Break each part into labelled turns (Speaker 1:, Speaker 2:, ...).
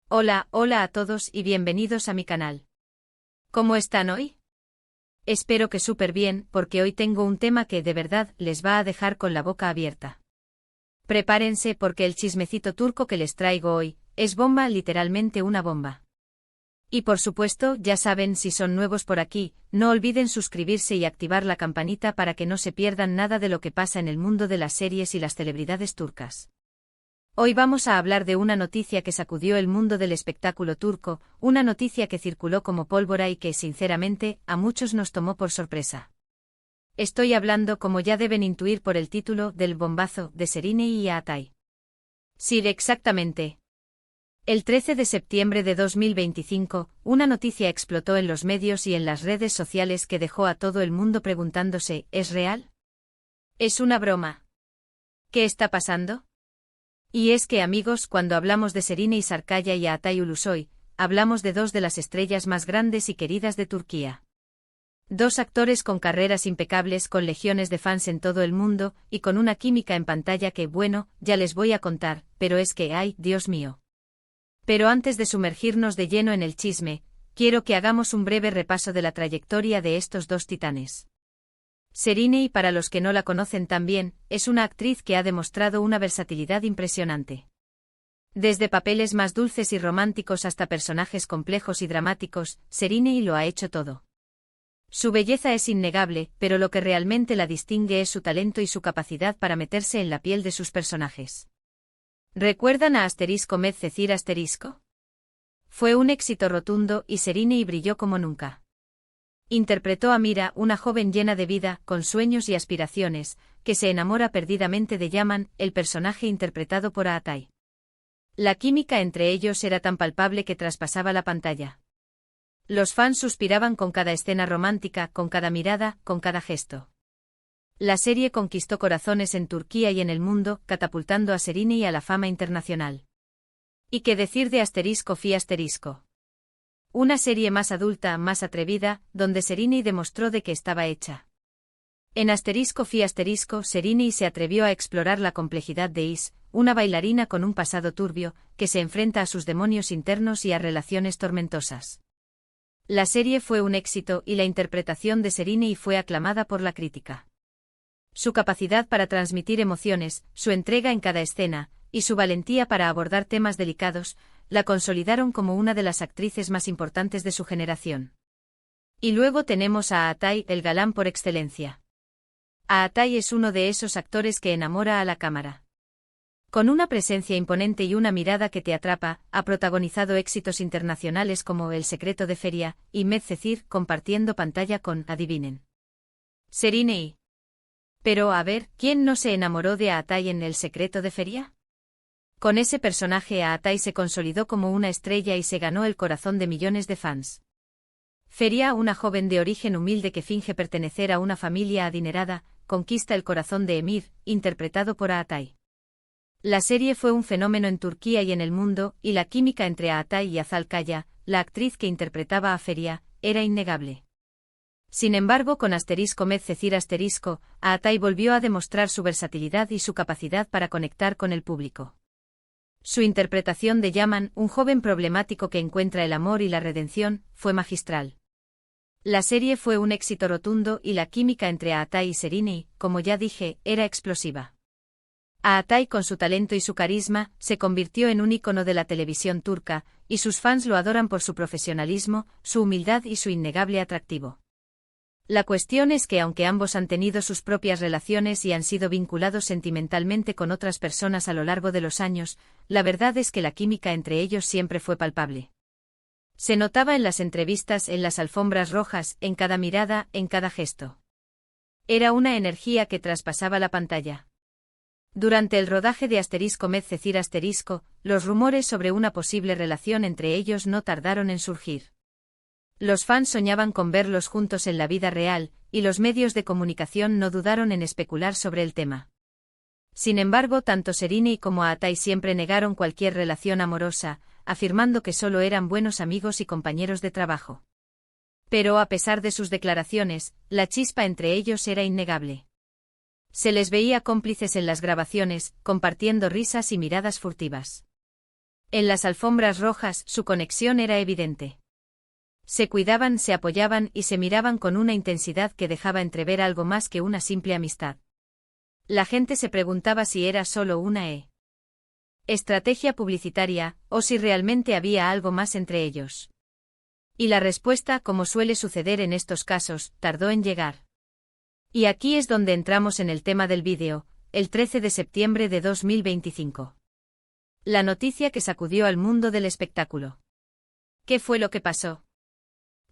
Speaker 1: Hola, hola a todos y bienvenidos a mi canal. ¿Cómo están hoy? Espero que súper bien, porque hoy tengo un tema que de verdad les va a dejar con la boca abierta. Prepárense porque el chismecito turco que les traigo hoy es bomba, literalmente una bomba. Y por supuesto, ya saben, si son nuevos por aquí, no olviden suscribirse y activar la campanita para que no se pierdan nada de lo que pasa en el mundo de las series y las celebridades turcas. Hoy vamos a hablar de una noticia que sacudió el mundo del espectáculo turco, una noticia que circuló como pólvora y que, sinceramente, a muchos nos tomó por sorpresa. Estoy hablando, como ya deben intuir por el título, del bombazo de Serine y Atay. Sí, exactamente. El 13 de septiembre de 2025, una noticia explotó en los medios y en las redes sociales que dejó a todo el mundo preguntándose, ¿es real? ¿Es una broma? ¿Qué está pasando? Y es que, amigos, cuando hablamos de Serine Sarıkaya y Atay Ulusoy, hablamos de dos de las estrellas más grandes y queridas de Turquía. Dos actores con carreras impecables, con legiones de fans en todo el mundo, y con una química en pantalla que, bueno, ya les voy a contar, pero es que, ¡ay, Dios mío! Pero antes de sumergirnos de lleno en el chisme, quiero que hagamos un breve repaso de la trayectoria de estos dos titanes. Serine, para los que no la conocen tan bien, es una actriz que ha demostrado una versatilidad impresionante. Desde papeles más dulces y románticos hasta personajes complejos y dramáticos, Serine lo ha hecho todo. Su belleza es innegable, pero lo que realmente la distingue es su talento y su capacidad para meterse en la piel de sus personajes. ¿Recuerdan a Medcezir Asterisco? Fue un éxito rotundo y Serine brilló como nunca. Interpretó a Mira, una joven llena de vida, con sueños y aspiraciones, que se enamora perdidamente de Yaman, el personaje interpretado por Atay. La química entre ellos era tan palpable que traspasaba la pantalla. Los fans suspiraban con cada escena romántica, con cada mirada, con cada gesto. La serie conquistó corazones en Turquía y en el mundo, catapultando a Serine a la fama internacional. ¿Y qué decir de Fi Asterisco? Una serie más adulta, más atrevida, donde Serine demostró de qué estaba hecha. En Fi Asterisco, Serine se atrevió a explorar la complejidad de Is, una bailarina con un pasado turbio, que se enfrenta a sus demonios internos y a relaciones tormentosas. La serie fue un éxito y la interpretación de Serine fue aclamada por la crítica. Su capacidad para transmitir emociones, su entrega en cada escena, y su valentía para abordar temas delicados, la consolidaron como una de las actrices más importantes de su generación. Y luego tenemos a Atay, el galán por excelencia. Atay es uno de esos actores que enamora a la cámara. Con una presencia imponente y una mirada que te atrapa, ha protagonizado éxitos internacionales como El secreto de Feria y Medcezir, compartiendo pantalla con, adivinen, Serine. Pero a ver, ¿quién no se enamoró de Atay en El secreto de Feria? Con ese personaje Atay se consolidó como una estrella y se ganó el corazón de millones de fans. Feria, una joven de origen humilde que finge pertenecer a una familia adinerada, conquista el corazón de Emir, interpretado por Atay. La serie fue un fenómeno en Turquía y en el mundo, y la química entre Atay y Azal Kaya, la actriz que interpretaba a Feria, era innegable. Sin embargo, con Medcezir Asterisco, Atay volvió a demostrar su versatilidad y su capacidad para conectar con el público. Su interpretación de Yaman, un joven problemático que encuentra el amor y la redención, fue magistral. La serie fue un éxito rotundo y la química entre Atay y Serine, como ya dije, era explosiva. Atay, con su talento y su carisma, se convirtió en un ícono de la televisión turca, y sus fans lo adoran por su profesionalismo, su humildad y su innegable atractivo. La cuestión es que aunque ambos han tenido sus propias relaciones y han sido vinculados sentimentalmente con otras personas a lo largo de los años, la verdad es que la química entre ellos siempre fue palpable. Se notaba en las entrevistas, en las alfombras rojas, en cada mirada, en cada gesto. Era una energía que traspasaba la pantalla. Durante el rodaje de Medcezir Asterisco, los rumores sobre una posible relación entre ellos no tardaron en surgir. Los fans soñaban con verlos juntos en la vida real, y los medios de comunicación no dudaron en especular sobre el tema. Sin embargo, tanto Serine como Atay siempre negaron cualquier relación amorosa, afirmando que solo eran buenos amigos y compañeros de trabajo. Pero a pesar de sus declaraciones, la chispa entre ellos era innegable. Se les veía cómplices en las grabaciones, compartiendo risas y miradas furtivas. En las alfombras rojas su conexión era evidente. Se cuidaban, se apoyaban y se miraban con una intensidad que dejaba entrever algo más que una simple amistad. La gente se preguntaba si era solo una estrategia publicitaria, o si realmente había algo más entre ellos. Y la respuesta, como suele suceder en estos casos, tardó en llegar. Y aquí es donde entramos en el tema del vídeo, el 13 de septiembre de 2025. La noticia que sacudió al mundo del espectáculo. ¿Qué fue lo que pasó?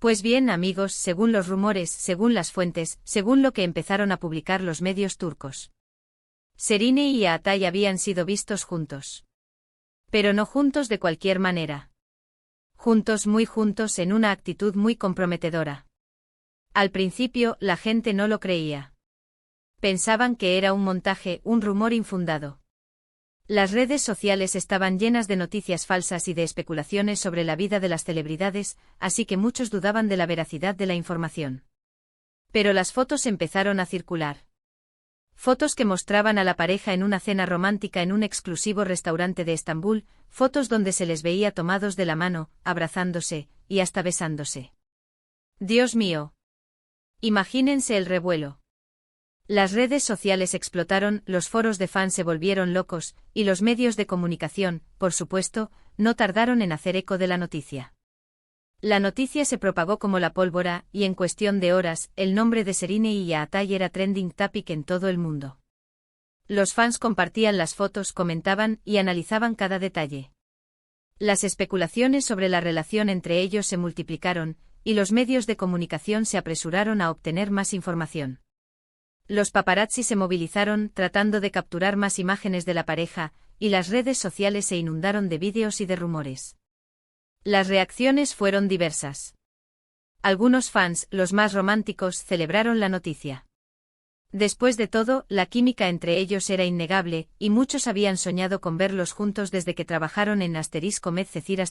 Speaker 1: Pues bien, amigos, según los rumores, según las fuentes, según lo que empezaron a publicar los medios turcos, Serine y Atay habían sido vistos juntos. Pero no juntos de cualquier manera. Juntos, muy juntos, en una actitud muy comprometedora. Al principio, la gente no lo creía. Pensaban que era un montaje, un rumor infundado. Las redes sociales estaban llenas de noticias falsas y de especulaciones sobre la vida de las celebridades, así que muchos dudaban de la veracidad de la información. Pero las fotos empezaron a circular. Fotos que mostraban a la pareja en una cena romántica en un exclusivo restaurante de Estambul, fotos donde se les veía tomados de la mano, abrazándose, y hasta besándose. Dios mío. Imagínense el revuelo. Las redes sociales explotaron, los foros de fans se volvieron locos, y los medios de comunicación, por supuesto, no tardaron en hacer eco de la noticia. La noticia se propagó como la pólvora, y en cuestión de horas, el nombre de Serine y Atay era trending topic en todo el mundo. Los fans compartían las fotos, comentaban y analizaban cada detalle. Las especulaciones sobre la relación entre ellos se multiplicaron, y los medios de comunicación se apresuraron a obtener más información. Los paparazzi se movilizaron tratando de capturar más imágenes de la pareja, y las redes sociales se inundaron de vídeos y de rumores. Las reacciones fueron diversas. Algunos fans, los más románticos, celebraron la noticia. Después de todo, la química entre ellos era innegable, y muchos habían soñado con verlos juntos desde que trabajaron en *Med_Cecir*.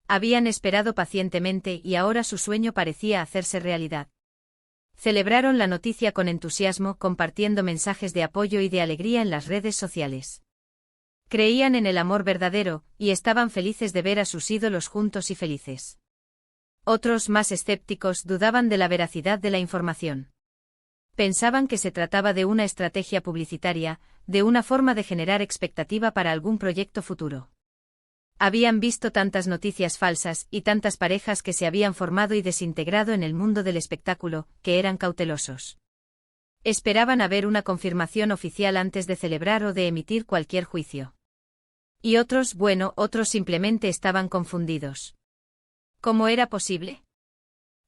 Speaker 1: Habían esperado pacientemente y ahora su sueño parecía hacerse realidad. Celebraron la noticia con entusiasmo, compartiendo mensajes de apoyo y de alegría en las redes sociales. Creían en el amor verdadero, y estaban felices de ver a sus ídolos juntos y felices. Otros, más escépticos, dudaban de la veracidad de la información. Pensaban que se trataba de una estrategia publicitaria, de una forma de generar expectativa para algún proyecto futuro. Habían visto tantas noticias falsas y tantas parejas que se habían formado y desintegrado en el mundo del espectáculo, que eran cautelosos. Esperaban a ver una confirmación oficial antes de celebrar o de emitir cualquier juicio. Y otros, bueno, otros simplemente estaban confundidos. ¿Cómo era posible?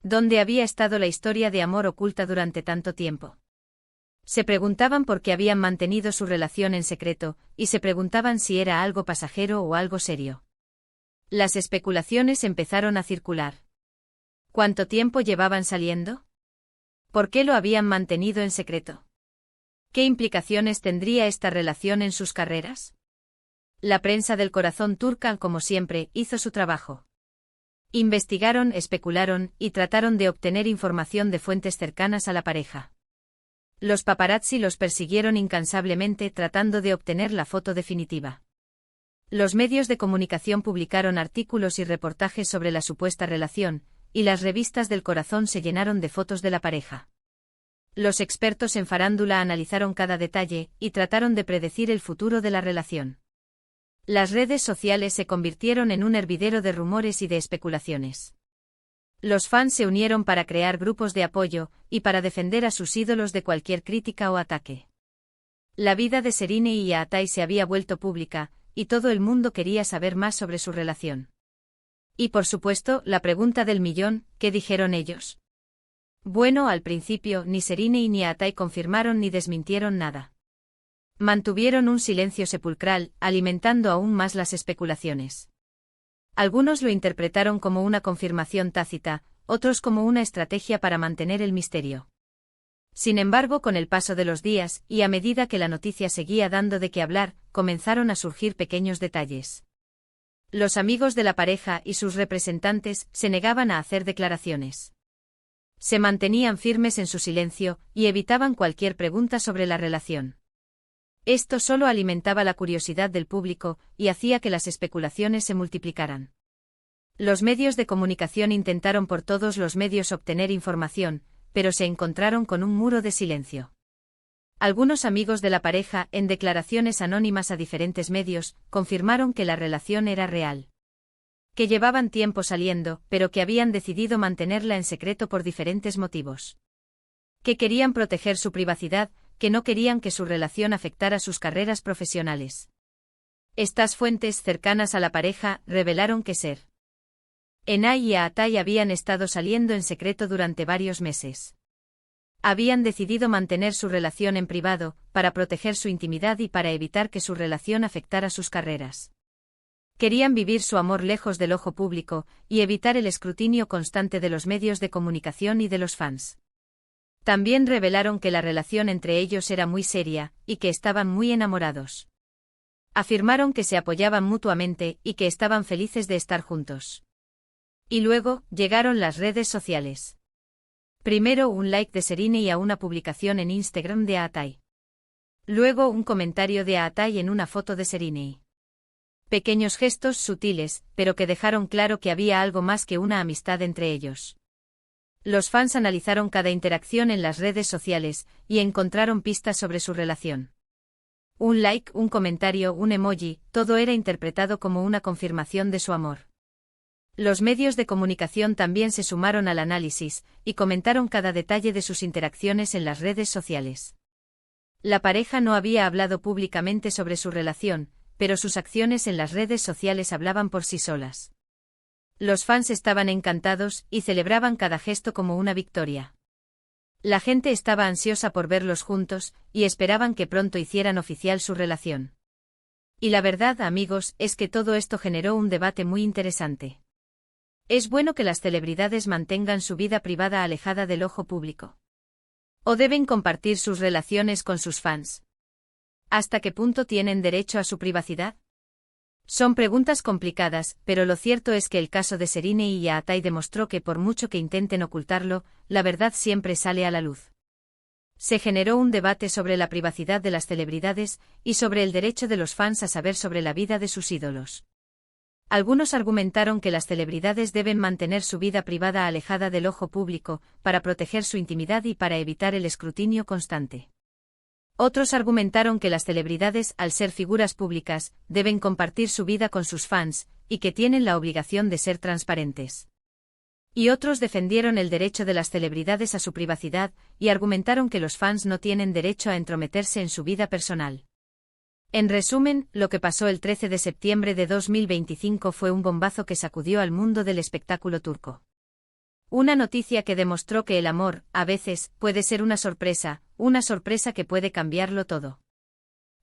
Speaker 1: ¿Dónde había estado la historia de amor oculta durante tanto tiempo? Se preguntaban por qué habían mantenido su relación en secreto, y se preguntaban si era algo pasajero o algo serio. Las especulaciones empezaron a circular. ¿Cuánto tiempo llevaban saliendo? ¿Por qué lo habían mantenido en secreto? ¿Qué implicaciones tendría esta relación en sus carreras? La prensa del corazón turca, como siempre, hizo su trabajo. Investigaron, especularon, y trataron de obtener información de fuentes cercanas a la pareja. Los paparazzi los persiguieron incansablemente tratando de obtener la foto definitiva. Los medios de comunicación publicaron artículos y reportajes sobre la supuesta relación, y las revistas del corazón se llenaron de fotos de la pareja. Los expertos en farándula analizaron cada detalle, y trataron de predecir el futuro de la relación. Las redes sociales se convirtieron en un hervidero de rumores y de especulaciones. Los fans se unieron para crear grupos de apoyo, y para defender a sus ídolos de cualquier crítica o ataque. La vida de Serine y Atay se había vuelto pública, y todo el mundo quería saber más sobre su relación. Y por supuesto, la pregunta del millón, ¿qué dijeron ellos? Bueno, al principio, ni Serine ni Atay confirmaron ni desmintieron nada. Mantuvieron un silencio sepulcral, alimentando aún más las especulaciones. Algunos lo interpretaron como una confirmación tácita, otros como una estrategia para mantener el misterio. Sin embargo, con el paso de los días, y a medida que la noticia seguía dando de qué hablar, comenzaron a surgir pequeños detalles. Los amigos de la pareja y sus representantes se negaban a hacer declaraciones. Se mantenían firmes en su silencio, y evitaban cualquier pregunta sobre la relación. Esto solo alimentaba la curiosidad del público y hacía que las especulaciones se multiplicaran. Los medios de comunicación intentaron por todos los medios obtener información, pero se encontraron con un muro de silencio. Algunos amigos de la pareja, en declaraciones anónimas a diferentes medios, confirmaron que la relación era real. Que llevaban tiempo saliendo, pero que habían decidido mantenerla en secreto por diferentes motivos. Que querían proteger su privacidad, que no querían que su relación afectara sus carreras profesionales. Estas fuentes cercanas a la pareja revelaron que Enay y Atay habían estado saliendo en secreto durante varios meses. Habían decidido mantener su relación en privado, para proteger su intimidad y para evitar que su relación afectara sus carreras. Querían vivir su amor lejos del ojo público, y evitar el escrutinio constante de los medios de comunicación y de los fans. También revelaron que la relación entre ellos era muy seria, y que estaban muy enamorados. Afirmaron que se apoyaban mutuamente y que estaban felices de estar juntos. Y luego, llegaron las redes sociales. Primero un like de Serine a una publicación en Instagram de Atay. Luego un comentario de Atay en una foto de Serine. Pequeños gestos sutiles, pero que dejaron claro que había algo más que una amistad entre ellos. Los fans analizaron cada interacción en las redes sociales, y encontraron pistas sobre su relación. Un like, un comentario, un emoji, todo era interpretado como una confirmación de su amor. Los medios de comunicación también se sumaron al análisis, y comentaron cada detalle de sus interacciones en las redes sociales. La pareja no había hablado públicamente sobre su relación, pero sus acciones en las redes sociales hablaban por sí solas. Los fans estaban encantados y celebraban cada gesto como una victoria. La gente estaba ansiosa por verlos juntos, y esperaban que pronto hicieran oficial su relación. Y la verdad, amigos, es que todo esto generó un debate muy interesante. ¿Es bueno que las celebridades mantengan su vida privada alejada del ojo público? ¿O deben compartir sus relaciones con sus fans? ¿Hasta qué punto tienen derecho a su privacidad? Son preguntas complicadas, pero lo cierto es que el caso de Serine y Atay demostró que por mucho que intenten ocultarlo, la verdad siempre sale a la luz. Se generó un debate sobre la privacidad de las celebridades y sobre el derecho de los fans a saber sobre la vida de sus ídolos. Algunos argumentaron que las celebridades deben mantener su vida privada alejada del ojo público, para proteger su intimidad y para evitar el escrutinio constante. Otros argumentaron que las celebridades, al ser figuras públicas, deben compartir su vida con sus fans, y que tienen la obligación de ser transparentes. Y otros defendieron el derecho de las celebridades a su privacidad, y argumentaron que los fans no tienen derecho a entrometerse en su vida personal. En resumen, lo que pasó el 13 de septiembre de 2025 fue un bombazo que sacudió al mundo del espectáculo turco. Una noticia que demostró que el amor, a veces, puede ser una sorpresa que puede cambiarlo todo.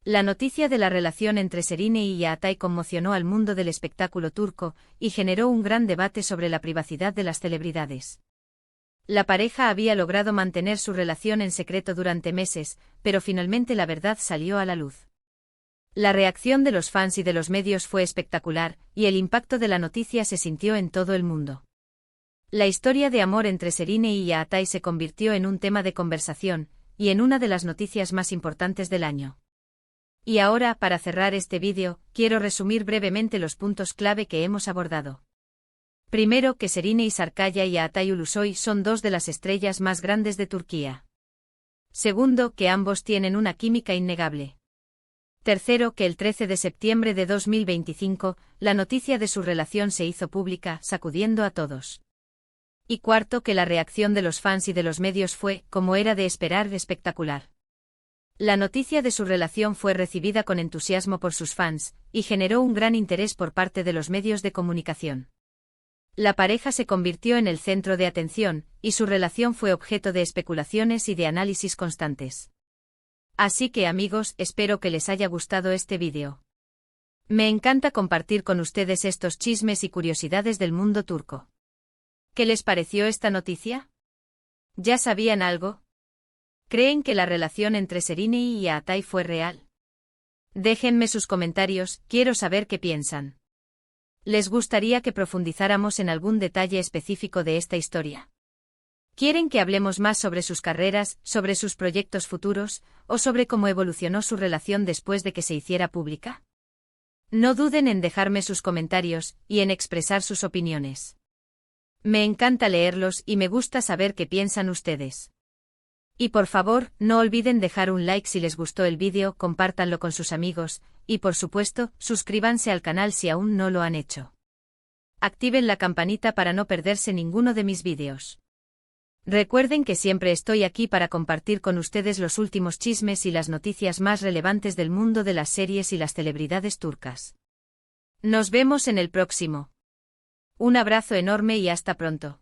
Speaker 1: La noticia de la relación entre Serine y Atay conmocionó al mundo del espectáculo turco, y generó un gran debate sobre la privacidad de las celebridades. La pareja había logrado mantener su relación en secreto durante meses, pero finalmente la verdad salió a la luz. La reacción de los fans y de los medios fue espectacular, y el impacto de la noticia se sintió en todo el mundo. La historia de amor entre Serine y Atay se convirtió en un tema de conversación, y en una de las noticias más importantes del año. Y ahora, para cerrar este vídeo, quiero resumir brevemente los puntos clave que hemos abordado. Primero, que Serine Sarıkaya y Atay Ulusoy son dos de las estrellas más grandes de Turquía. Segundo, que ambos tienen una química innegable. Tercero, que el 13 de septiembre de 2025, la noticia de su relación se hizo pública, sacudiendo a todos. Y cuarto, que la reacción de los fans y de los medios fue, como era de esperar, espectacular. La noticia de su relación fue recibida con entusiasmo por sus fans, y generó un gran interés por parte de los medios de comunicación. La pareja se convirtió en el centro de atención, y su relación fue objeto de especulaciones y de análisis constantes. Así que, amigos, espero que les haya gustado este vídeo. Me encanta compartir con ustedes estos chismes y curiosidades del mundo turco. ¿Qué les pareció esta noticia? ¿Ya sabían algo? ¿Creen que la relación entre Serine y Atay fue real? Déjenme sus comentarios, quiero saber qué piensan. ¿Les gustaría que profundizáramos en algún detalle específico de esta historia? ¿Quieren que hablemos más sobre sus carreras, sobre sus proyectos futuros, o sobre cómo evolucionó su relación después de que se hiciera pública? No duden en dejarme sus comentarios y en expresar sus opiniones. Me encanta leerlos y me gusta saber qué piensan ustedes. Y por favor, no olviden dejar un like si les gustó el vídeo, compártanlo con sus amigos, y por supuesto, suscríbanse al canal si aún no lo han hecho. Activen la campanita para no perderse ninguno de mis vídeos. Recuerden que siempre estoy aquí para compartir con ustedes los últimos chismes y las noticias más relevantes del mundo de las series y las celebridades turcas. Nos vemos en el próximo. Un abrazo enorme y hasta pronto.